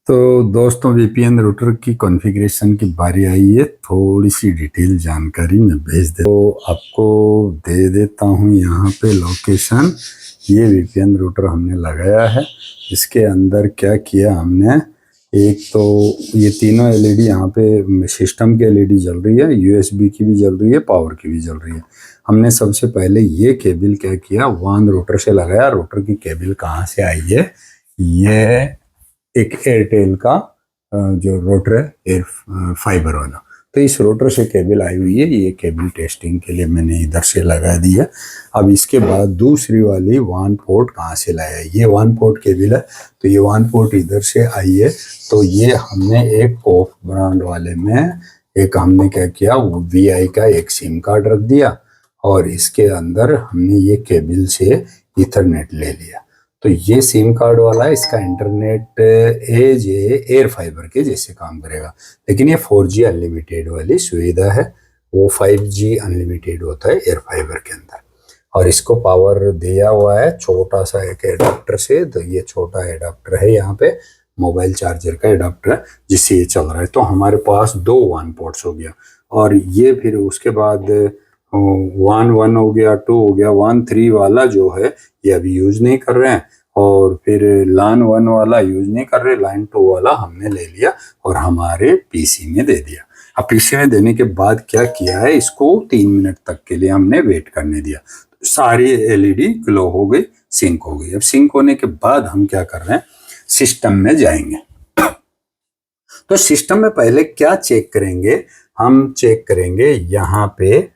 तो दोस्तों VPN router की कॉन्फ़िगरेशन की बारी आई है। थोड़ी सी डिटेल जानकारी मैं भेज दे तो आपको दे देता हूँ। यहाँ पे लोकेशन, ये वीपीएन रूटर हमने लगाया है। इसके अंदर क्या किया हमने, एक तो ये तीनों एलईडी यहाँ पे सिस्टम की एलईडी जल रही है, यूएसबी की भी जल रही है, पावर की भी जल रही है। हमने सबसे पहले ये केबल क्या किया, वान रूटर से लगाया। रूटर की केबल कहाँ से आई है, ये एक एयरटेल का जो रोटर है, एयर फाइबर वाला, तो इस रोटर से केबल आई हुई है। ये केबल टेस्टिंग के लिए मैंने इधर से लगा दी है। अब इसके बाद दूसरी वाली वन पोर्ट कहाँ से लाया है, ये वन पोर्ट केबल है, तो ये वन पोर्ट इधर से आई है। तो ये हमने एक कोफ ब्रांड वाले में एक हमने क्या किया, वो वीआई का एक सिम कार्ड रख दिया और इसके अंदर हमने ये केबल से इथरनेट ले लिया। तो ये सिम कार्ड वाला है, इसका इंटरनेट एज एयर फाइबर के जैसे काम करेगा, लेकिन ये 4G अनलिमिटेड वाली सुविधा है। वो 5G अनलिमिटेड होता है एयर फाइबर के अंदर। और इसको पावर दिया हुआ है छोटा सा एक एडाप्टर से। तो ये छोटा एडाप्टर है, यहाँ पे मोबाइल चार्जर का एडाप्टर है जिससे ये चल रहा है। तो हमारे पास दो वन पोर्ट्स हो गया। और ये फिर उसके बाद 1 हो गया, 2 हो गया, 1 3 वाला जो है ये अभी यूज नहीं कर रहे हैं। और फिर लाइन 1 वाला यूज नहीं कर रहे, लाइन 2 वाला हमने ले लिया और हमारे पीसी में दे दिया। अब पीसी में देने के बाद क्या किया है, इसको 3 मिनट तक के लिए हमने वेट करने दिया। तो सारी एलईडी ग्लो हो गई, सिंक हो गई। अब सिंक होने के बाद हम क्या कर रहे हैं, सिस्टम में जाएंगे। तो सिस्टम में पहले क्या चेक करेंगे, हम चेक करेंगे यहाँ पे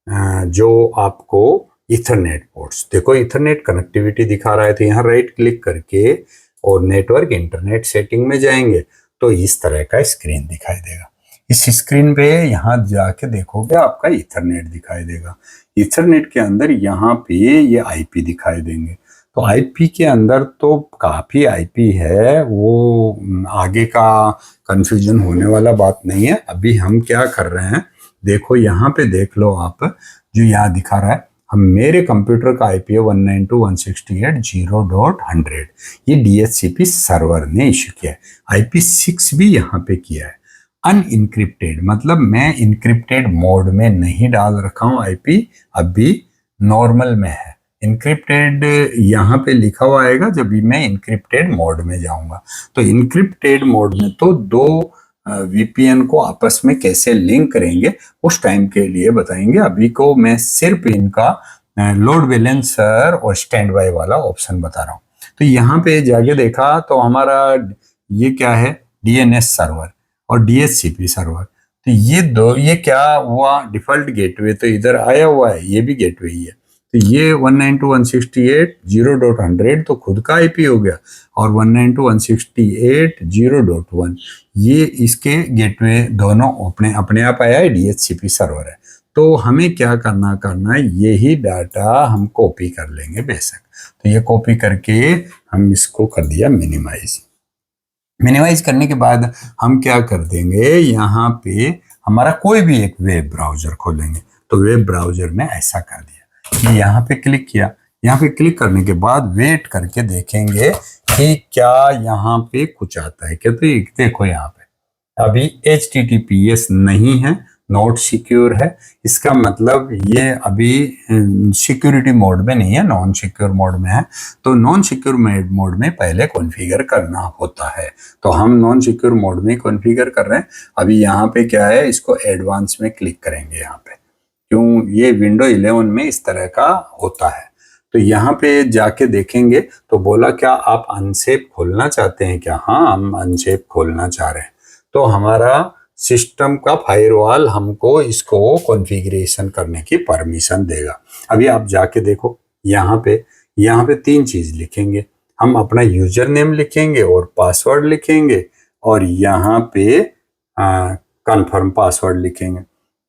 जो आपको इथरनेट पोर्ट्स, देखो इथरनेट कनेक्टिविटी दिखा रहा है, तो यहाँ राइट क्लिक करके और नेटवर्क इंटरनेट सेटिंग में जाएंगे तो इस तरह का स्क्रीन दिखाई देगा। इस स्क्रीन पे यहाँ जाके देखोगे आपका इथरनेट दिखाई देगा। इथरनेट के अंदर यहाँ पे ये आईपी दिखाई देंगे। तो आईपी के अंदर तो काफी आईपी है, वो आगे का कंफ्यूजन होने वाला बात नहीं है। अभी हम क्या कर रहे हैं, देखो यहाँ पे देख लो आप, जो यहाँ दिखा रहा है, हम मेरे कंप्यूटर का आईपी है 192.168.0.100। ये डीएचसीपी सर्वर ने इश्यू किया है। IP6 भी यहाँ पे किया है अनइनक्रिप्टेड, मतलब मैं इनक्रिप्टेड मोड में नहीं डाल रखा हूँ आईपी, अभी नॉर्मल में है। इनक्रिप्टेड यहाँ पे लिखा हुआ आएगा जब भी मैं इनक्रिप्टेड मोड में जाऊंगा। तो इनक्रिप्टेड मोड में तो दो वीपीएन को आपस में कैसे लिंक करेंगे उस टाइम के लिए बताएंगे। अभी को मैं सिर्फ इनका लोड बैलेंसर और स्टैंड बाय वाला ऑप्शन बता रहा हूँ। तो यहाँ पे जाके देखा तो हमारा ये क्या है, डीएनएस सर्वर और डीएचसीपी सर्वर। तो ये क्या हुआ, डिफॉल्ट गेटवे तो इधर आया हुआ है, ये भी गेटवे ही है। तो ये 192.168.0.100 तो खुद का आईपी हो गया, और 192.168.0.1 ये इसके गेटवे दोनों अपने अपने आप आया है, डीएचसीपी सर्वर है। तो हमें क्या करना है, यही डाटा हम कॉपी कर लेंगे बेशक। तो ये कॉपी करके हम इसको कर दिया मिनिमाइज करने के बाद हम क्या कर देंगे, यहाँ पे हमारा कोई भी एक वेब ब्राउजर खोलेंगे। तो वेब ब्राउजर में ऐसा कर दिया कि यहाँ पे क्लिक किया। यहाँ पे क्लिक करने के बाद वेट करके देखेंगे कि क्या यहाँ पे कुछ आता है क्या। तो देखो यहाँ पे अभी HTTPS नहीं है, नॉट सिक्योर है। इसका मतलब ये अभी सिक्योरिटी मोड में नहीं है, नॉन सिक्योर मोड में है। तो नॉन सिक्योर मोड में पहले कॉन्फ़िगर करना होता है, तो हम नॉन सिक्योर मोड में कॉन्फ़िगर कर रहे हैं। अभी यहाँ पे क्या है, इसको एडवांस में क्लिक करेंगे यहाँ पे, क्यों ये विंडो 11 में इस तरह का होता है। तो यहाँ पे जाके देखेंगे तो बोला क्या आप अनसेफ खोलना चाहते हैं क्या, हाँ हम अनसेफ खोलना चाह रहे हैं। तो हमारा सिस्टम का फायरवॉल हमको इसको कॉन्फ़िगरेशन करने की परमिशन देगा। अभी आप जाके देखो यहाँ पे 3 चीज लिखेंगे, हम अपना यूजर नेम लिखेंगे और पासवर्ड लिखेंगे, और यहाँ पे कंफर्म पासवर्ड लिखेंगे।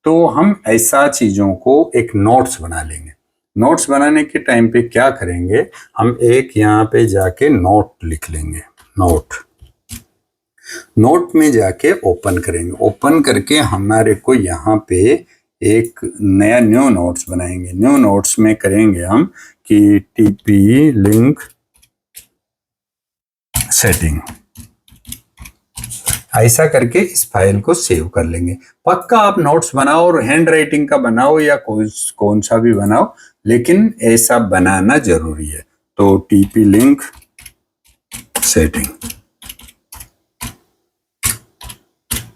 तो हम ऐसा चीजों को एक नोट्स बना लेंगे। नोट्स बनाने के टाइम पे क्या करेंगे, हम एक यहाँ पे जाके नोट लिख लेंगे। नोट में जाके ओपन करेंगे। ओपन करके हमारे को यहाँ पे एक नया न्यू नोट्स बनाएंगे। न्यू नोट्स में करेंगे हम कि TP लिंक सेटिंग, ऐसा करके इस फाइल को सेव कर लेंगे। पक्का आप नोट्स बनाओ और हैंड राइटिंग का बनाओ या कौन सा भी बनाओ, लेकिन ऐसा बनाना जरूरी है। तो टीपी लिंक सेटिंग,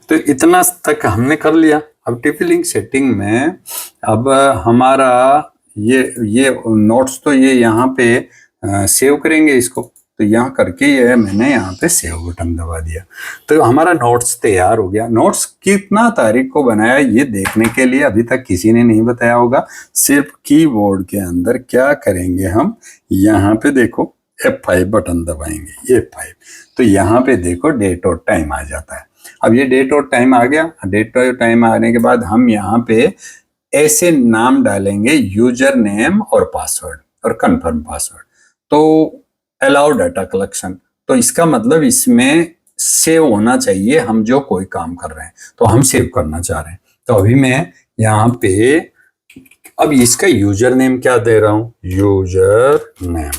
तो इतना तक हमने कर लिया। अब टीपी लिंक सेटिंग में अब हमारा ये नोट्स तो ये यहाँ पे सेव करेंगे इसको, तो यहाँ करके ये मैंने यहाँ पे सेव बटन दबा दिया, तो हमारा नोट्स तैयार हो गया। नोट्स कितना तारीख को बनाया ये देखने के लिए अभी तक किसी ने नहीं बताया होगा। सिर्फ कीबोर्ड के अंदर क्या करेंगे हम, यहाँ पे देखो F5 बटन दबाएंगे, F5, तो यहाँ पे देखो डेट और टाइम आ जाता है। अब ये डेट और टाइम आ गया। डेट और टाइम आने के बाद हम यहाँ पे ऐसे नाम डालेंगे, यूजर नेम और पासवर्ड और कंफर्म पासवर्ड। तो अलाउ डाटा कलेक्शन, तो इसका मतलब इसमें सेव होना चाहिए हम जो कोई काम कर रहे हैं, तो हम सेव करना चाह रहे हैं। तो अभी मैं यहाँ पे अब इसका यूजर नेम क्या दे रहा हूं, यूजर नेम।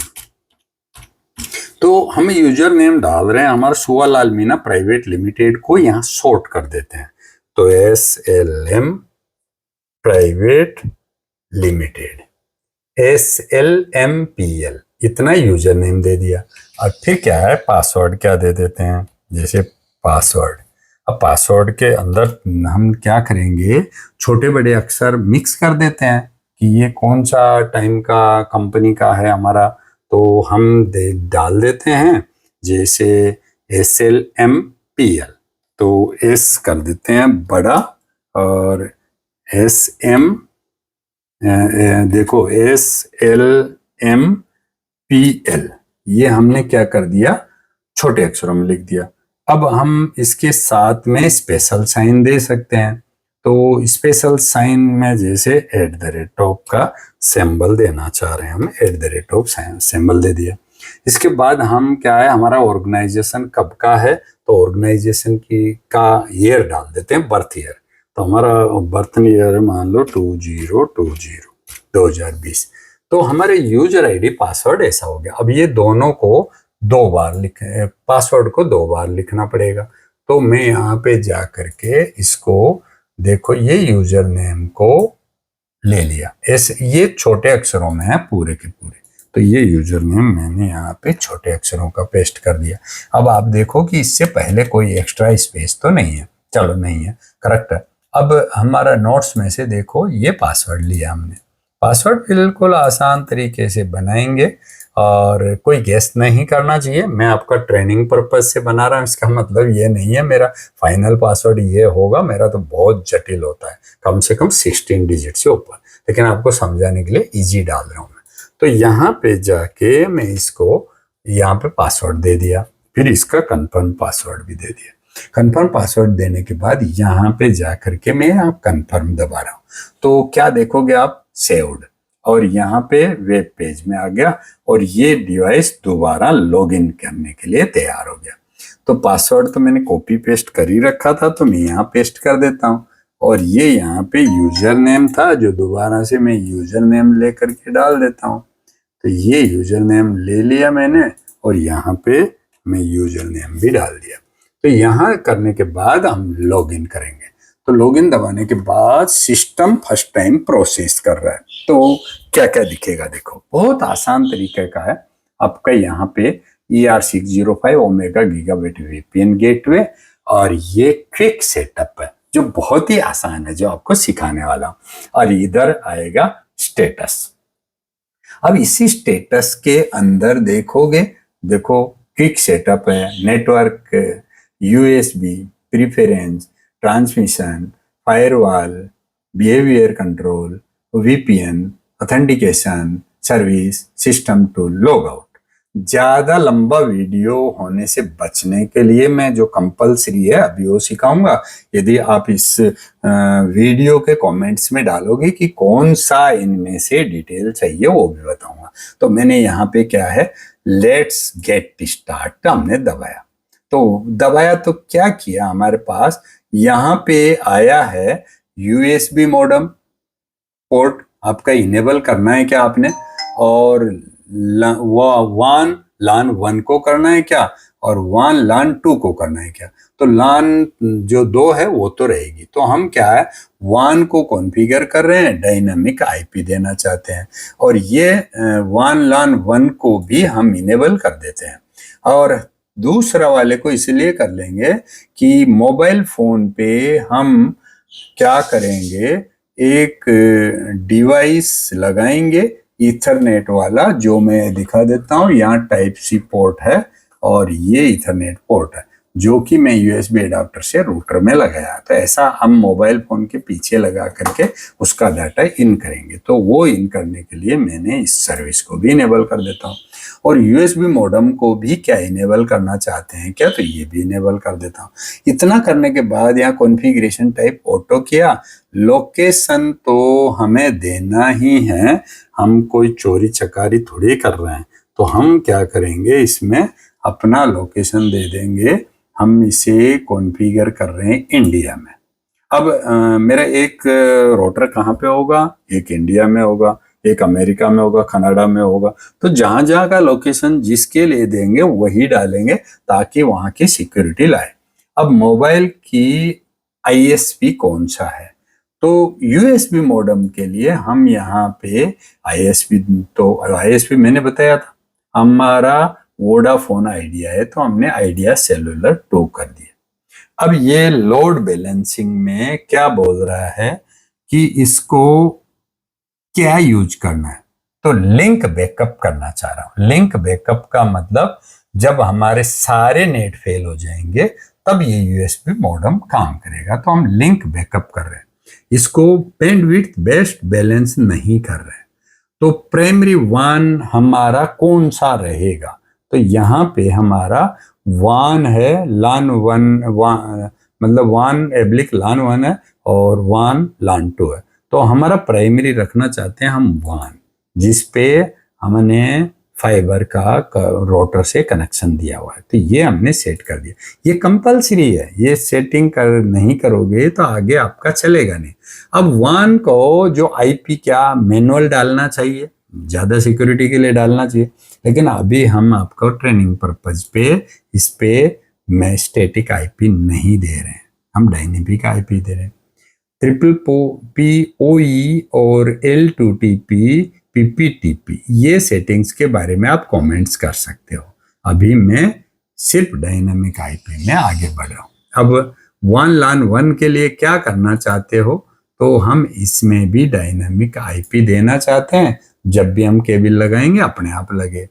तो हम यूजर नेम डाल रहे हैं हमारा सुवालाल मीना प्राइवेट लिमिटेड को, यहाँ शॉर्ट कर देते हैं। तो SLM प्राइवेट लिमिटेड, SLMPL, इतना यूजर नेम दे दिया। और फिर क्या है, पासवर्ड क्या दे देते हैं, जैसे पासवर्ड। अब पासवर्ड के अंदर हम क्या करेंगे, छोटे बड़े अक्षर मिक्स कर देते हैं कि ये कौन सा टाइम का कंपनी का है हमारा, तो हम डाल देते हैं जैसे SLMPL, तो S कर देते हैं बड़ा और SM, देखो SLMPL, ये हमने क्या कर दिया, छोटे अक्षरों में लिख दिया। अब हम इसके साथ में स्पेशल साइन दे सकते हैं। तो स्पेशल साइन में जैसे @ का सिंबल देना चाह रहे हैं हम, @ सिंबल दे दिया। इसके बाद हम क्या है, हमारा ऑर्गेनाइजेशन कब का है, तो ऑर्गेनाइजेशन की का ईयर डाल देते हैं, बर्थ ईयर। तो हमारा बर्थ ईयर मान लो 2020। तो हमारे यूजर आईडी पासवर्ड ऐसा हो गया। अब ये दोनों को 2 बार लिखे, पासवर्ड को 2 बार लिखना पड़ेगा। तो मैं यहाँ पे जा करके इसको देखो, ये यूजर नेम को ले लिया, ऐसे ये छोटे अक्षरों में है पूरे के पूरे, तो ये यूजर नेम मैंने यहाँ पे छोटे अक्षरों का पेस्ट कर दिया। अब आप देखो कि इससे पहले कोई एक्स्ट्रा स्पेस तो नहीं है, चलो नहीं है, करेक्ट है। अब हमारा नोट्स में से देखो ये पासवर्ड लिया हमने, पासवर्ड बिल्कुल आसान तरीके से बनाएंगे और कोई गेस नहीं करना चाहिए। मैं आपका ट्रेनिंग पर्पज से बना रहा हूँ, इसका मतलब ये नहीं है मेरा फाइनल पासवर्ड ये होगा, मेरा तो बहुत जटिल होता है, कम से कम 16 डिजिट से ऊपर, लेकिन आपको समझाने के लिए इजी डाल रहा हूँ मैं। तो यहाँ पे जाके मैं इसको यहाँ पे पासवर्ड दे दिया, फिर इसका कंफर्म पासवर्ड भी दे दिया। कंफर्म पासवर्ड देने के बाद यहाँ पे जा करके मैं आप कंफर्म दबा रहा हूँ, तो क्या देखोगे आप, सेव्ड, और यहाँ पे वेब पेज में आ गया और ये डिवाइस दोबारा लॉगिन करने के लिए तैयार हो गया। तो पासवर्ड तो मैंने कॉपी पेस्ट कर ही रखा था, तो मैं यहाँ पेस्ट कर देता हूँ, और ये यहाँ पे यूजर नेम था जो दोबारा से मैं यूजर नेम ले करके डाल देता हूँ। तो ये यूजर नेम ले लिया मैंने और यहाँ पे मैं यूजर नेम भी डाल दिया। तो यहाँ करने के बाद हम लॉगिन करेंगे। तो लॉगिन दबाने के बाद सिस्टम फर्स्ट टाइम प्रोसेस कर रहा है, तो क्या क्या दिखेगा देखो, बहुत आसान तरीके का है। आपका यहाँ पे ER605 omega gigabit VPN gateway और ये क्विक सेटअप है जो बहुत ही आसान है, जो आपको सिखाने वाला हूँ। और इधर आएगा स्टेटस। अब इसी स्टेटस के अंदर देखोगे, देखो क्विक सेटअप है, network, USB, preference, transmission, firewall, behaviour control, VPN, authentication, service, system to log out. ज्यादा लंबा वीडियो होने से बचने के लिए मैं जो कंपलसरी है अभी वो सिखाऊंगा। यदि आप इस वीडियो के कमेंट्स में डालोगे कि कौन सा इनमें से डिटेल चाहिए वो भी बताऊंगा। तो मैंने यहाँ पे क्या है, लेट्स गेट स्टार्ट हमने दबाया। तो क्या किया, हमारे पास यहाँ पे आया है USB मॉडेम पोर्ट, आपका इनेबल करना है क्या आपने, और WAN LAN 1 को करना है क्या और LAN 2 को करना है क्या। तो LAN जो 2 है वो तो रहेगी। तो हम क्या है 1 को कॉन्फ़िगर कर रहे हैं, डायनामिक आईपी देना चाहते हैं, और ये LAN 1 को भी हम इनेबल कर देते हैं। और दूसरा वाले को इसलिए कर लेंगे कि मोबाइल फोन पे हम क्या करेंगे, एक डिवाइस लगाएंगे ईथरनेट वाला, जो मैं दिखा देता हूँ। यहाँ टाइप सी पोर्ट है और ये ईथरनेट पोर्ट है, जो कि मैं यूएसबी एडाप्टर से रूटर में लगाया। तो ऐसा हम मोबाइल फोन के पीछे लगा करके उसका डाटा इन करेंगे। तो वो इन करने के लिए मैंने इस सर्विस को भी इनेबल कर देता हूँ। और यूएसबी मॉडेम को भी क्या इनेबल करना चाहते हैं क्या, तो ये भी इनेबल कर देता हूँ। इतना करने के बाद यहाँ कॉन्फ़िगरेशन टाइप ऑटो किया। लोकेशन तो हमें देना ही है, हम कोई चोरी चकारी थोड़ी कर रहे हैं। तो हम क्या करेंगे, इसमें अपना लोकेशन दे देंगे। हम इसे कॉन्फ़िगर कर रहे हैं इंडिया में। अब मेरा एक रोटर कहाँ पे होगा, एक इंडिया में होगा, एक अमेरिका में होगा, कनाडा में होगा। तो जहां जहां का लोकेशन जिसके लिए देंगे वही डालेंगे, ताकि वहां की सिक्योरिटी लाए। अब मोबाइल की आईएसपी कौन सा है, तो यूएसबी मॉडेम के लिए हम यहाँ पे आईएसपी मैंने बताया था हमारा वोडाफोन आइडिया है, तो हमने आइडिया सेलुलर 2 कर दिया। अब ये लोड बैलेंसिंग में क्या बोल रहा है कि इसको क्या यूज करना है, तो लिंक बैकअप करना चाह रहा हूं। लिंक बैकअप का मतलब जब हमारे सारे नेट फेल हो जाएंगे तब ये यूएसबी मॉडेम काम करेगा। तो हम लिंक बैकअप कर रहे हैं, इसको बैंडविड्थ बेस्ट बैलेंस नहीं कर रहे। तो प्राइमरी 1 हमारा कौन सा रहेगा, तो यहाँ पे हमारा 1 है, LAN 1 मतलब 1/LAN 1 है और 1 LAN 2 है। तो हमारा प्राइमरी रखना चाहते हैं हम 1, जिस पे हमने फाइबर का रोटर से कनेक्शन दिया हुआ है। तो ये हमने सेट कर दिया, ये कंपलसरी है। ये सेटिंग नहीं करोगे तो आगे आपका चलेगा नहीं। अब 1 को जो आईपी क्या मैनुअल डालना चाहिए, ज्यादा सिक्योरिटी के लिए डालना चाहिए, लेकिन अभी हम आपको ट्रेनिंग पर्पज पे इस पे मैं स्टैटिक आईपी नहीं दे रहे हैं, हम डायनेमिक आईपी दे रहे हैं। PPOE और L2TP PPTP ये सेटिंग्स के बारे में आप कमेंट्स कर सकते हो। अभी मैं सिर्फ डायनेमिक आईपी में आगे बढ़ रहा हूँ। अब 1 LAN 1 के लिए क्या करना चाहते हो, तो हम इसमें भी डायनेमिक आईपी देना चाहते हैं। जब भी हम केबल लगाएंगे अपने आप लगे।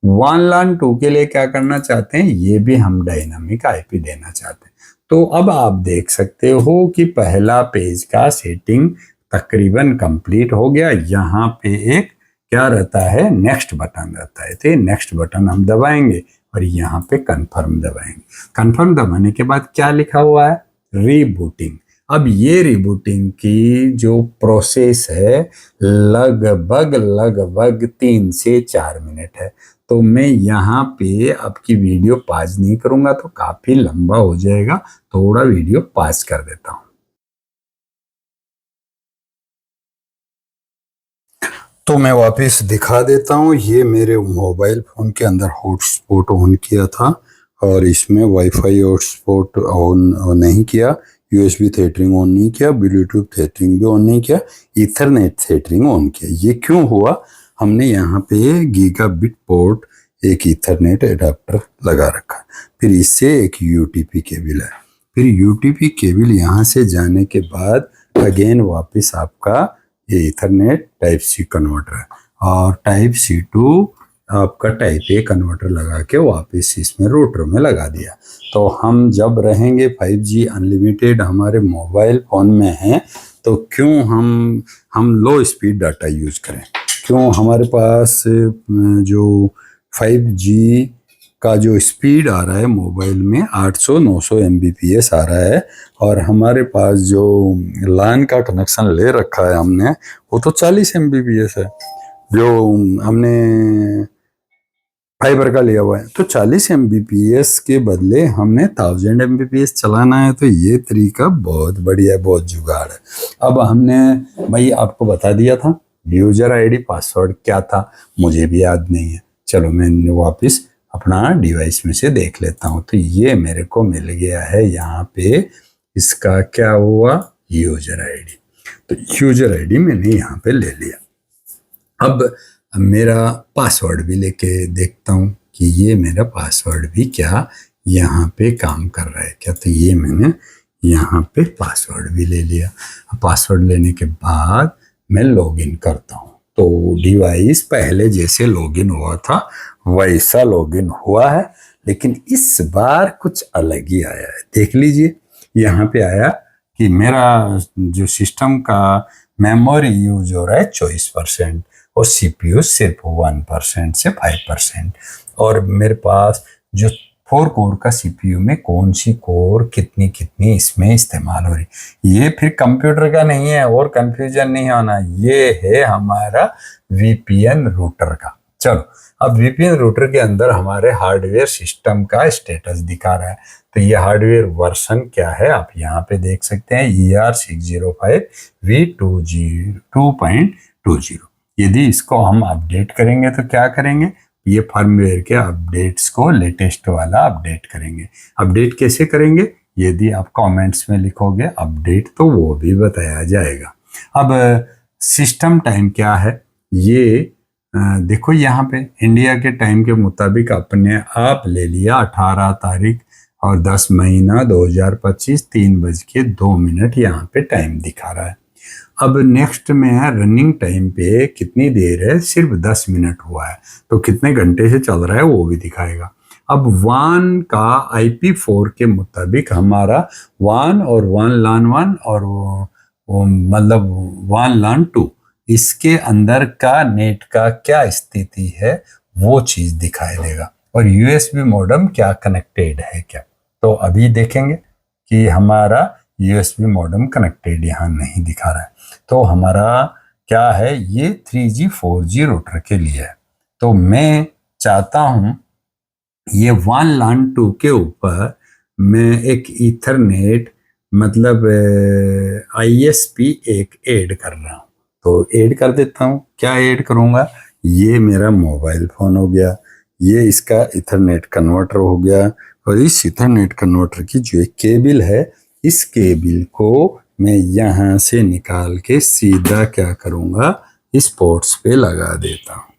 1 LAN 2 के लिए क्या करना चाहते हैं, ये भी हम डायनामिक आईपी देना चाहते हैं। तो अब आप देख सकते हो कि पहला पेज का सेटिंग तकरीबन कंप्लीट हो गया। यहाँ पे एक क्या रहता है, नेक्स्ट बटन रहता है। तो नेक्स्ट बटन हम दबाएंगे और यहाँ पे कंफर्म दबाएंगे। कंफर्म दबाने के बाद क्या लिखा हुआ है, रीबूटिंग। अब ये रीबूटिंग की जो प्रोसेस है लगभग 3 से 4 मिनट है। तो मैं यहाँ पे आपकी वीडियो पॉज नहीं करूंगा, तो काफी लंबा हो जाएगा। थोड़ा वीडियो पॉज कर देता हूँ। तो मैं वापस दिखा देता हूँ। ये मेरे मोबाइल फोन के अंदर हॉटस्पॉट ऑन किया था और इसमें वाईफाई हॉटस्पॉट ऑन नहीं किया, यूएसबी थेटरिंग ऑन नहीं किया, ब्लूटूथ थेटरिंग भी ऑन नहीं किया, ईथरनेट थेटरिंग ऑन किया। ये क्यों हुआ, हमने यहाँ पे गीगाबिट पोर्ट एक ईथरनेट एडाप्टर लगा रखा, फिर इससे एक यूटीपी केबल है, फिर यूटीपी केबल यहाँ से जाने के बाद अगेन वापस आपका ये ईथरनेट टाइप सी कन्वर्टर है और टाइप सी टू आपका टाइप ए कन्वर्टर लगा के वापस इसमें रूटर में लगा दिया। तो हम जब रहेंगे 5G अनलिमिटेड हमारे मोबाइल फोन में है, तो क्यों हम लो स्पीड डाटा यूज करें, क्यों हमारे पास जो 5G का जो स्पीड आ रहा है मोबाइल में 800-900 Mbps आ रहा है, और हमारे पास जो LAN का कनेक्शन ले रखा है हमने वो तो 40 Mbps है जो हमने फाइबर का लिया हुआ है। तो 40 Mbps के बदले हमने 1000 Mbps चलाना है। तो ये तरीका बहुत बढ़िया, बहुत जुगाड़ है। अब हमने भाई आपको बता दिया था यूजर आईडी पासवर्ड क्या था, मुझे भी याद नहीं है। चलो मैं वापस अपना डिवाइस में से देख लेता हूँ। तो ये मेरे को मिल गया है यहाँ पे, इसका क्या हुआ, यूजर आईडी। तो यूजर आईडी मैंने यहाँ पे ले लिया। अब मेरा पासवर्ड भी लेके देखता हूँ कि ये मेरा पासवर्ड भी क्या यहाँ पे काम कर रहा है क्या। तो ये मैंने यहाँ पे पासवर्ड भी ले लिया। पासवर्ड लेने के बाद मैं लॉगिन करता हूँ। तो डिवाइस पहले जैसे लॉगिन हुआ था वैसा लॉगिन हुआ है, लेकिन इस बार कुछ अलग ही आया है। देख लीजिए, यहाँ पे आया कि मेरा जो सिस्टम का मेमोरी यूज हो रहा है 24% और सीपीयू सिर्फ 1% से 5%। और मेरे पास जो 4 कोर का सीपीयू में कौन सी कोर कितनी कितनी इसमें इस्तेमाल हो रही, ये फिर कंप्यूटर का नहीं है और कंफ्यूजन नहीं होना, ये है हमारा वीपीएन रूटर का। चलो, अब वीपीएन रूटर के अंदर हमारे हार्डवेयर सिस्टम का स्टेटस दिखा रहा है। तो ये हार्डवेयर वर्जन क्या है आप यहाँ पे देख सकते हैं, ER605V2.20। यदि इसको हम अपडेट करेंगे तो क्या करेंगे, ये फर्मवेयर के अपडेट्स को लेटेस्ट वाला अपडेट करेंगे। अपडेट कैसे करेंगे, यदि आप कमेंट्स में लिखोगे अपडेट तो वो भी बताया जाएगा। अब सिस्टम टाइम क्या है, ये देखो यहाँ पे इंडिया के टाइम के मुताबिक अपने आप ले लिया 18 तारीख और 10 महीना 2025 3:02 यहाँ पे टाइम दिखा रहा है। अब नेक्स्ट में है रनिंग टाइम पे कितनी देर है, सिर्फ 10 मिनट हुआ है, तो कितने घंटे से चल रहा है वो भी दिखाएगा। अब WAN का IP4 के मुताबिक हमारा WAN और WAN LAN 1 और वो मतलब WAN LAN 2 इसके अंदर का नेट का क्या स्थिति है वो चीज दिखाई देगा, और USB मॉडेम क्या कनेक्टेड है क्या। तो अभी देखेंगे कि हमारा USB मॉडेम कनेक्टेड यहाँ नहीं दिखा रहा है। तो हमारा क्या है, ये 3G 4G रूटर के लिए है। तो मैं चाहता हूँ ये WAN LAN 2 के ऊपर मैं एक ईथरनेट मतलब ISP एक ऐड कर रहा हूँ। तो ऐड कर देता हूँ। क्या ऐड करूँगा, ये मेरा मोबाइल फोन हो गया, ये इसका इथरनेट कन्वर्टर हो गया, और इस इथरनेट कन्वर्टर की जो एक केबल है, इस केबल को मैं यहाँ से निकाल के सीधा क्या करूँगा, इस पोर्ट्स पे लगा देता हूँ।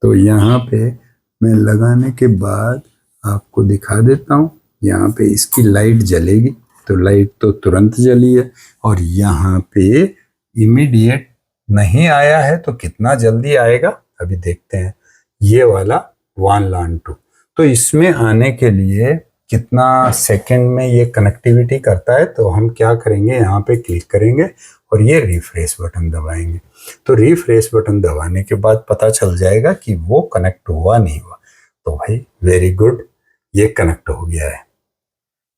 तो यहाँ पे मैं लगाने के बाद आपको दिखा देता हूँ, यहाँ पे इसकी लाइट जलेगी। तो लाइट तो तुरंत जली है, और यहाँ पे इमीडिएट नहीं आया है तो कितना जल्दी आएगा अभी देखते हैं। ये वाला WAN LAN 2, तो इसमें आने के लिए कितना सेकंड में ये कनेक्टिविटी करता है, तो हम क्या करेंगे, यहाँ पे क्लिक करेंगे और ये रिफ्रेश बटन दबाएंगे। तो रिफ्रेश बटन दबाने के बाद पता चल जाएगा कि वो कनेक्ट हुआ नहीं हुआ। तो भाई वेरी गुड, ये कनेक्ट हो गया है,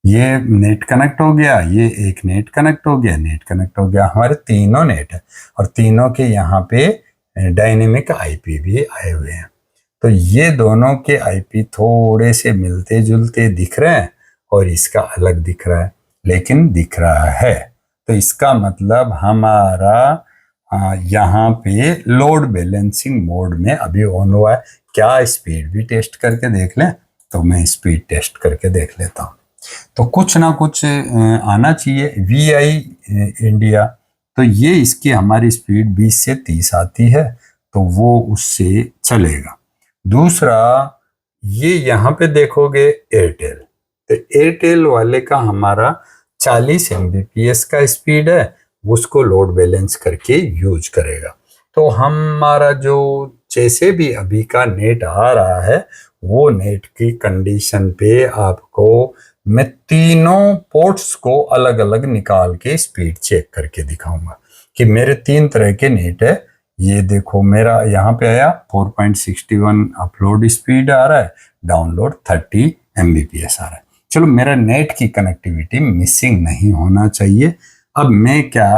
ये नेट कनेक्ट हो गया, ये एक नेट कनेक्ट हो गया, नेट कनेक्ट हो गया। हमारे तीनों नेट है और तीनों के यहाँ पे डायनेमिक IP भी आए हुए हैं। तो ये दोनों के IP थोड़े से मिलते जुलते दिख रहे हैं और इसका अलग दिख रहा है, लेकिन दिख रहा है। तो इसका मतलब हमारा यहाँ पे लोड बैलेंसिंग मोड में अभी ऑन हुआ है। क्या स्पीड भी टेस्ट करके देख लें, तो मैं स्पीड टेस्ट करके देख लेता हूँ। तो कुछ ना कुछ आना चाहिए। VI इंडिया, तो ये इसकी हमारी स्पीड 20 से 30 आती है, तो वो उससे चलेगा। दूसरा, ये यहाँ पे देखोगे एयरटेल, तो एयरटेल वाले का हमारा 40 Mbps का स्पीड है, उसको लोड बैलेंस करके यूज करेगा। तो हमारा जो जैसे भी अभी का नेट आ रहा है, वो नेट की कंडीशन पे आपको मैं तीनों पोर्ट्स को अलग अलग निकाल के स्पीड चेक करके दिखाऊंगा कि मेरे 3 तरह के नेट है। ये देखो मेरा यहाँ पे आया 4.61 अपलोड स्पीड आ रहा है, डाउनलोड 30 Mbps आ रहा है। चलो, मेरा नेट की कनेक्टिविटी मिसिंग नहीं होना चाहिए। अब मैं क्या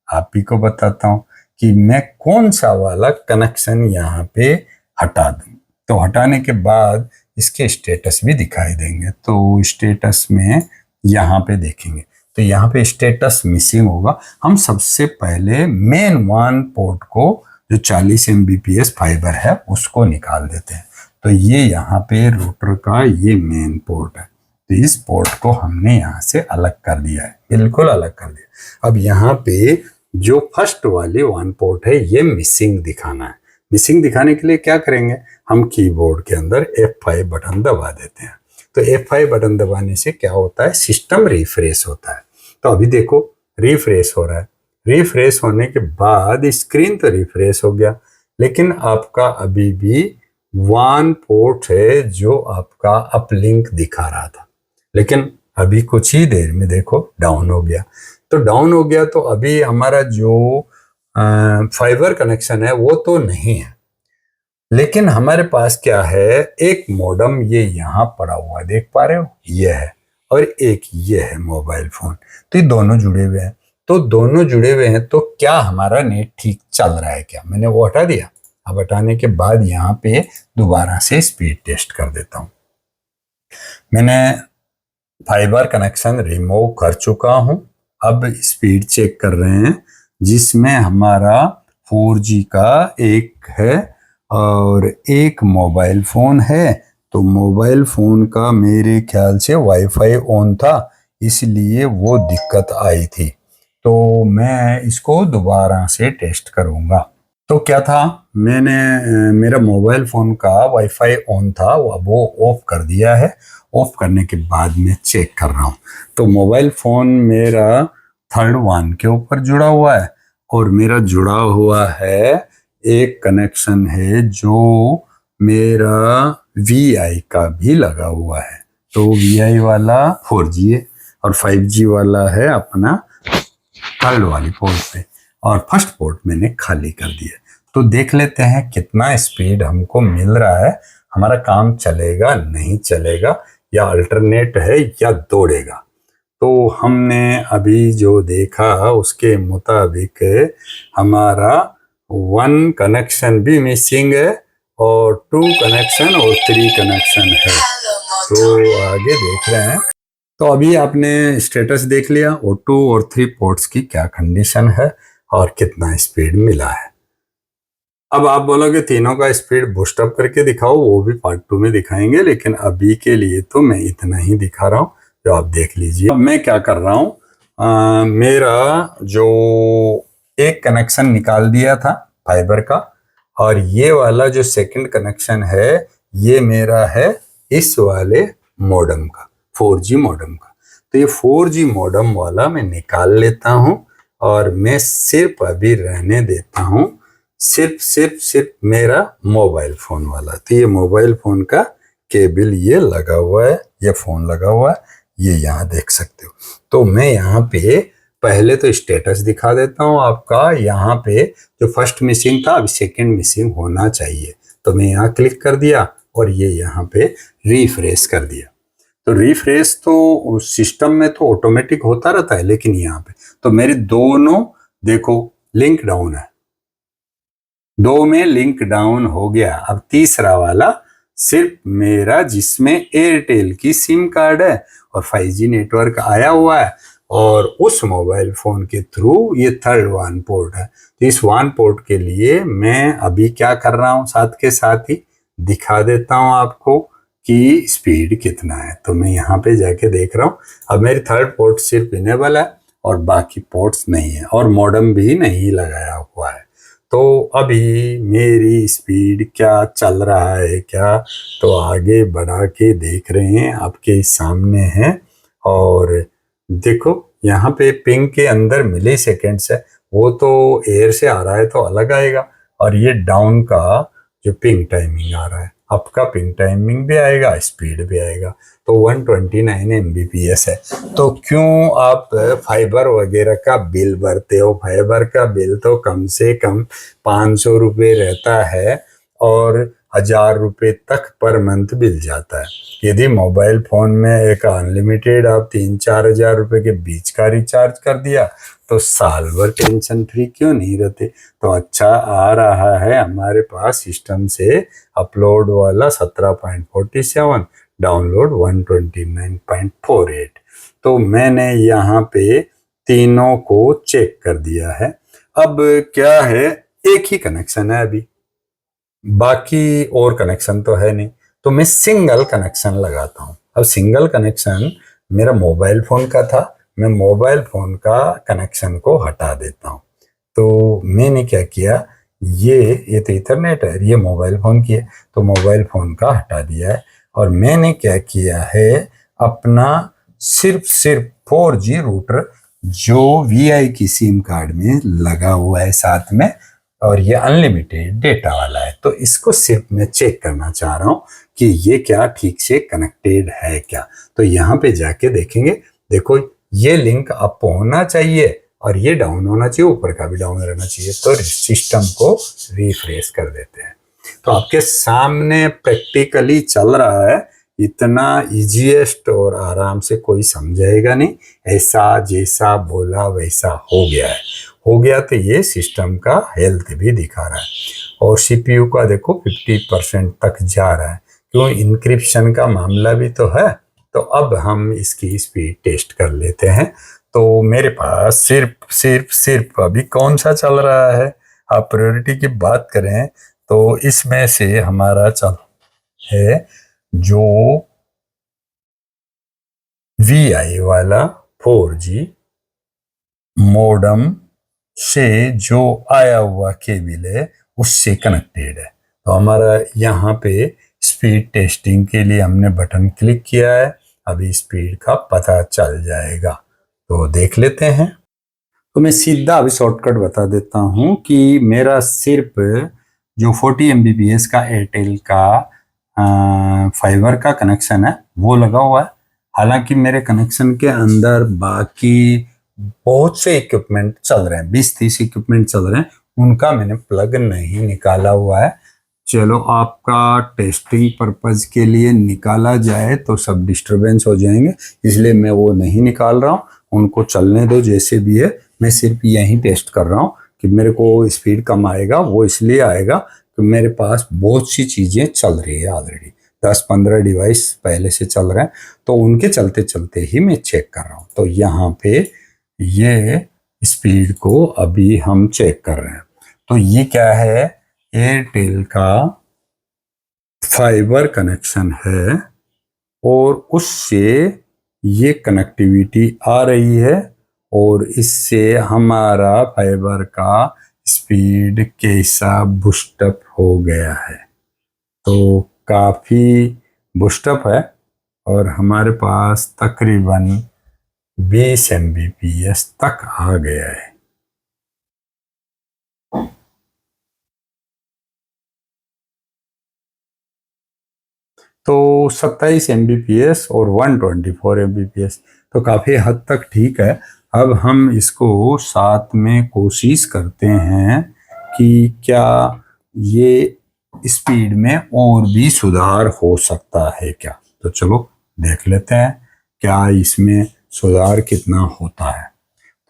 आप ही को बताता हूँ कि मैं कौन सा वाला कनेक्शन यहाँ पे हटा दूँ। तो हटाने के बाद इसके स्टेटस भी दिखाई देंगे। तो स्टेटस में यहाँ पे देखेंगे, तो यहाँ पे स्टेटस मिसिंग होगा। हम सबसे पहले मेन WAN पोर्ट को जो 40 Mbps फाइबर है उसको निकाल देते हैं। तो ये यहाँ पे रूटर का ये मेन पोर्ट है, तो इस पोर्ट को हमने यहाँ से अलग कर दिया है, बिल्कुल अलग कर दिया। अब यहाँ पे जो फर्स्ट वाली वन पोर्ट है ये मिसिंग दिखाना है। मिसिंग दिखाने के लिए क्या करेंगे, हम कीबोर्ड के अंदर F5 बटन दबा देते हैं। तो F5 बटन दबाने से क्या होता है, सिस्टम रिफ्रेश होता है। तो अभी देखो रिफ्रेश हो रहा है। रिफ्रेश होने के बाद स्क्रीन तो रिफ्रेश हो गया, लेकिन आपका अभी भी वन पोर्ट है जो आपका अपलिंक दिखा रहा था, लेकिन अभी कुछ ही देर में देखो डाउन हो गया। तो डाउन हो गया तो अभी हमारा जो फाइबर कनेक्शन है वो तो नहीं है, लेकिन हमारे पास क्या है, एक मॉडेम ये यहाँ पड़ा हुआ देख पा रहे हो, ये है, और एक ये है मोबाइल फोन। तो ये दोनों जुड़े हुए हैं। तो दोनों जुड़े हुए हैं तो क्या हमारा नेट ठीक चल रहा है क्या, मैंने वो हटा दिया। अब हटाने के बाद यहाँ पे दोबारा से स्पीड टेस्ट कर देता हूँ। मैंने फाइबर कनेक्शन रिमूव कर चुका हूँ। अब स्पीड चेक कर रहे हैं, जिसमें हमारा 4G का एक है और एक मोबाइल फोन है। तो मोबाइल फोन का मेरे ख्याल से वाईफाई ऑन था, इसलिए वो दिक्कत आई थी। तो मैं इसको दोबारा से टेस्ट करूंगा। तो क्या था, मैंने मेरा मोबाइल फोन का वाईफाई ऑन था, वो ऑफ कर दिया है। ऑफ करने के बाद मैं चेक कर रहा हूँ, तो मोबाइल फोन मेरा थर्ड वन के ऊपर जुड़ा हुआ है, और मेरा जुड़ा हुआ है एक कनेक्शन है जो मेरा VI का भी लगा हुआ है। तो VI वाला 4G है और 5G वाला है अपना थर्ड वाली पोर्ट पे, और फर्स्ट पोर्ट मैंने खाली कर दिया। तो देख लेते हैं कितना स्पीड हमको मिल रहा है, हमारा काम चलेगा नहीं चलेगा, या अल्टरनेट है या दौड़ेगा। तो हमने अभी जो देखा उसके मुताबिक हमारा 1 कनेक्शन भी मिसिंग है, और 2 कनेक्शन और 3 कनेक्शन है। तो आगे देख रहे हैं। तो अभी आपने स्टेटस देख लिया, O2 और 3 पोर्ट्स की क्या कंडीशन है और कितना स्पीड मिला है। अब आप बोलोगे तीनों का स्पीड बूस्ट अप करके दिखाओ, वो भी पार्ट 2 में दिखाएंगे, लेकिन अभी के लिए तो मैं इतना ही दिखा रहा हूँ, जो आप देख लीजिए। अब मैं क्या कर रहा हूँ, मेरा जो एक कनेक्शन निकाल दिया था फाइबर का, और ये वाला जो सेकंड कनेक्शन है ये मेरा है इस वाले मॉडेम का, 4G मॉडेम का। तो ये 4G मॉडेम वाला मैं निकाल लेता हूँ, और मैं सिर्फ अभी रहने देता हूँ सिर्फ मेरा मोबाइल फोन वाला। तो ये मोबाइल फोन का केबल ये लगा हुआ है, ये फोन लगा हुआ है, ये यहाँ देख सकते हो। तो मैं यहाँ पे पहले तो स्टेटस दिखा देता हूँ आपका। यहाँ पे जो फर्स्ट मिसिंग था, अभी सेकंड मिसिंग होना चाहिए। तो मैं यहाँ क्लिक कर दिया और ये यहाँ पे रिफ्रेश कर दिया। तो रिफ्रेश तो सिस्टम में तो ऑटोमेटिक होता रहता है, लेकिन यहाँ पे तो मेरे दोनों देखो लिंक डाउन है, 2 में लिंक डाउन हो गया। अब तीसरा वाला सिर्फ मेरा, जिसमें एयरटेल की सिम कार्ड है और 5G नेटवर्क आया हुआ है, और उस मोबाइल फोन के थ्रू ये थर्ड वन पोर्ट है। तो इस वन पोर्ट के लिए मैं अभी क्या कर रहा हूँ, साथ के साथ ही दिखा देता हूँ आपको कि स्पीड कितना है। तो मैं यहाँ पे जाके देख रहा हूँ, अब मेरी थर्ड पोर्ट सिर्फ इनेबल है और बाकी पोर्ट्स नहीं है, और मॉडेम भी नहीं लगाया हुआ है। तो अभी मेरी स्पीड क्या चल रहा है क्या, तो आगे बढ़ा के देख रहे हैं, आपके सामने है। और देखो यहाँ पे पिंग के अंदर मिली सेकेंड्स है, वो तो एयर से आ रहा है तो अलग आएगा, और ये डाउन का जो पिंग टाइमिंग आ रहा है, अप का पिंग टाइमिंग भी आएगा, स्पीड भी आएगा। तो 129 Mbps है। तो क्यों आप फाइबर वगैरह का बिल भरते हो, फाइबर का बिल तो कम से कम 500 रुपये रहता है, और 1000 रुपये तक पर मंथ बिल जाता है। यदि मोबाइल फोन में एक अनलिमिटेड आप 3-4 हजार रुपये के बीच का रिचार्ज कर दिया, तो साल भर टेंशन फ्री क्यों नहीं रहते। तो अच्छा आ रहा है हमारे पास सिस्टम से अपलोड वाला 17.47, डाउनलोड 129.48। तो मैंने यहाँ पे तीनों को चेक कर दिया है। अब क्या है, एक ही कनेक्शन है अभी, बाकी और कनेक्शन तो है नहीं, तो मैं सिंगल कनेक्शन लगाता हूँ। अब सिंगल कनेक्शन मेरा मोबाइल फोन का था, मैं मोबाइल फोन का कनेक्शन को हटा देता हूँ। तो मैंने क्या किया, ये तो इथरनेट है, ये मोबाइल फोन की है, तो मोबाइल फोन का हटा दिया है। और मैंने क्या किया है, अपना सिर्फ 4G रूटर जो वीआई की सिम कार्ड में लगा हुआ है साथ में, और ये अनलिमिटेड डेटा वाला है, तो इसको सिर्फ मैं चेक करना चाह रहा हूँ कि ये क्या ठीक से कनेक्टेड है क्या। तो यहाँ पे जाके देखेंगे, देखो ये लिंक अप होना चाहिए और ये डाउन होना चाहिए, ऊपर का भी डाउन रहना चाहिए। तो सिस्टम को रिफ्रेश कर देते हैं, तो आपके सामने प्रैक्टिकली चल रहा है। इतना इजीएस्ट और आराम से कोई समझाएगा नहीं, ऐसा जैसा बोला वैसा हो गया है। हो गया तो ये सिस्टम का हेल्थ भी दिखा रहा है, और सीपीयू का देखो 50% तक जा रहा है, क्यों, इंक्रिप्शन का मामला भी तो है। तो अब हम इसकी स्पीड टेस्ट कर लेते हैं। तो मेरे पास सिर्फ अभी कौन सा चल रहा है, आप प्रायोरिटी की बात करें तो इसमें से हमारा चल है जो वीआई वाला 4G मॉडम से जो आया हुआ केबल है उससे कनेक्टेड है। तो हमारा यहाँ पे स्पीड टेस्टिंग के लिए हमने बटन क्लिक किया है, अभी स्पीड का पता चल जाएगा, तो देख लेते हैं। तो मैं सीधा अभी शॉर्टकट बता देता हूँ कि मेरा सिर्फ जो 40 Mbps का एयरटेल का फाइबर का कनेक्शन है वो लगा हुआ है। हालांकि मेरे कनेक्शन के अंदर बाकी बहुत से इक्विपमेंट चल रहे हैं, 20-30 इक्विपमेंट चल रहे हैं, उनका मैंने प्लग नहीं निकाला हुआ है। चलो आपका टेस्टिंग पर्पज के लिए निकाला जाए तो सब डिस्टरबेंस हो जाएंगे, इसलिए मैं वो नहीं निकाल रहा हूँ, उनको चलने दो जैसे भी है। मैं सिर्फ यही टेस्ट कर रहा हूँ कि मेरे को स्पीड कम आएगा, वो इसलिए आएगा कि मेरे पास बहुत सी चीज़ें चल रही है ऑलरेडी, 10-15 डिवाइस पहले से चल रहे हैं, तो उनके चलते चलते ही मैं चेक कर रहा हूँ। तो यहाँ पे ये स्पीड को अभी हम चेक कर रहे हैं। तो ये क्या है, एयरटेल का फाइबर कनेक्शन है, और उससे ये कनेक्टिविटी आ रही है, और इससे हमारा फाइबर का स्पीड कैसा बूस्टअप हो गया है। तो काफ़ी बूस्टअप है, और हमारे पास तकरीबन 20 Mbps तक आ गया है। तो 27 Mbps और 124 Mbps, तो काफ़ी हद तक ठीक है। अब हम इसको साथ में कोशिश करते हैं कि क्या ये स्पीड में और भी सुधार हो सकता है क्या। तो चलो देख लेते हैं क्या इसमें सुधार कितना होता है।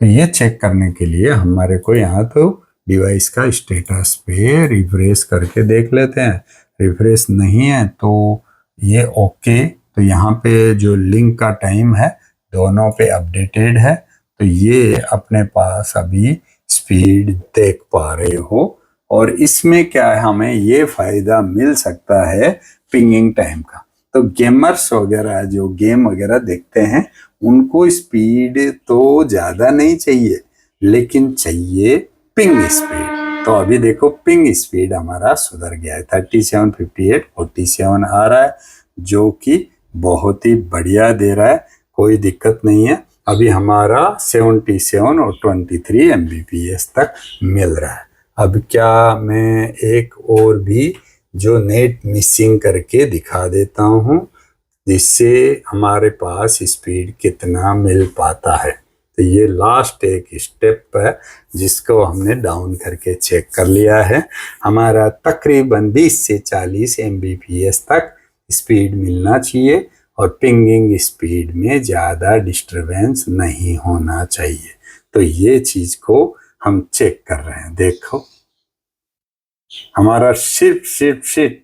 तो ये चेक करने के लिए हमारे को यहाँ तो डिवाइस का स्टेटस पे रिफ्रेश करके देख लेते हैं। रिफ्रेश नहीं है तो ये ओके, तो यहाँ पे जो लिंक का टाइम है दोनों पे अपडेटेड है, तो ये अपने पास अभी स्पीड देख पा रहे हो। और इसमें क्या है, हमें ये फायदा मिल सकता है पिंगिंग टाइम का। तो गेमर्स वगैरह जो गेम वगैरह देखते हैं उनको स्पीड तो ज्यादा नहीं चाहिए, लेकिन चाहिए पिंग स्पीड। तो अभी देखो पिंग स्पीड हमारा सुधर गया है, 3758 47 आ रहा है, जो कि बहुत ही बढ़िया दे रहा है, कोई दिक्कत नहीं है। अभी हमारा 77 और 23 Mbps तक मिल रहा है। अब क्या मैं एक और भी जो नेट मिसिंग करके दिखा देता हूँ, जिससे हमारे पास स्पीड कितना मिल पाता है। तो ये लास्ट एक स्टेप है जिसको हमने डाउन करके चेक कर लिया है। हमारा तकरीबन 20 से 40 Mbps तक स्पीड मिलना चाहिए, और पिंगिंग स्पीड में ज़्यादा डिस्टरबेंस नहीं होना चाहिए। तो ये चीज़ को हम चेक कर रहे हैं। देखो हमारा सिर्फ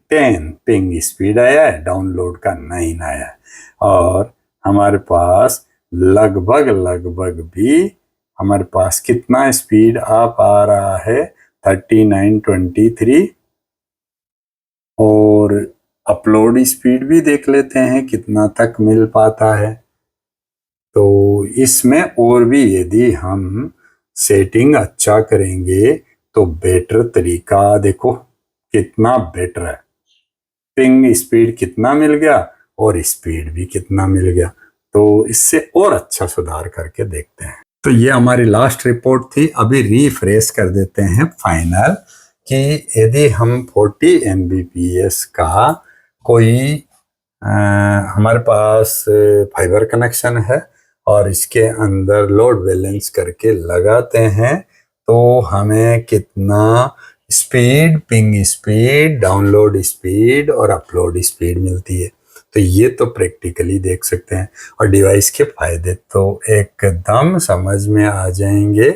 10 पिंग स्पीड आया है, डाउनलोड का 9 आया है, और हमारे पास लगभग भी हमारे पास कितना स्पीड आ पा रहा है, 3923 और अपलोड स्पीड भी देख लेते हैं कितना तक मिल पाता है। तो इसमें और भी यदि हम सेटिंग अच्छा करेंगे तो बेटर तरीका देखो कितना बेटर है। पिंग स्पीड कितना मिल गया और स्पीड भी कितना मिल गया। तो इससे और अच्छा सुधार करके देखते हैं। तो ये हमारी लास्ट रिपोर्ट थी। अभी रिफ्रेश कर देते हैं फाइनल कि यदि हम 40 Mbps का कोई हमारे पास फाइबर कनेक्शन है और इसके अंदर लोड बैलेंस करके लगाते हैं तो हमें कितना speed, ping speed, download speed और अपलोड स्पीड मिलती है। तो ये तो प्रैक्टिकली देख सकते हैं और डिवाइस के फायदे तो एकदम समझ में आ जाएंगे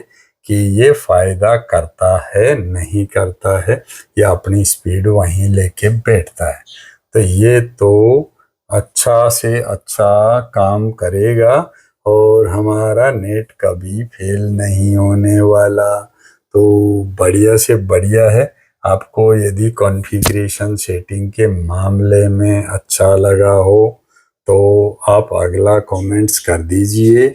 कि ये फायदा करता है नहीं करता है या अपनी स्पीड वहीं लेके बैठता है। तो ये तो अच्छा से अच्छा काम करेगा और हमारा नेट कभी फेल नहीं होने वाला। तो बढ़िया से बढ़िया है। आपको यदि कॉन्फ़िगरेशन सेटिंग के मामले में अच्छा लगा हो तो आप अगला कमेंट्स कर दीजिए।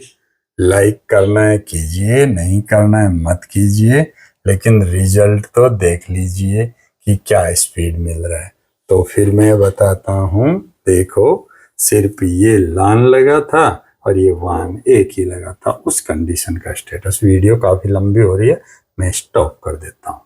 लाइक करना है कीजिए, नहीं करना है मत कीजिए, लेकिन रिजल्ट तो देख लीजिए कि क्या स्पीड मिल रहा है। तो फिर मैं बताता हूँ, देखो सिर्फ ये लान लगा था और ये वान एक ही लगा था, उस कंडीशन का स्टेटस। वीडियो काफ़ी लंबी हो रही है, मैं स्टॉप कर देता हूँ।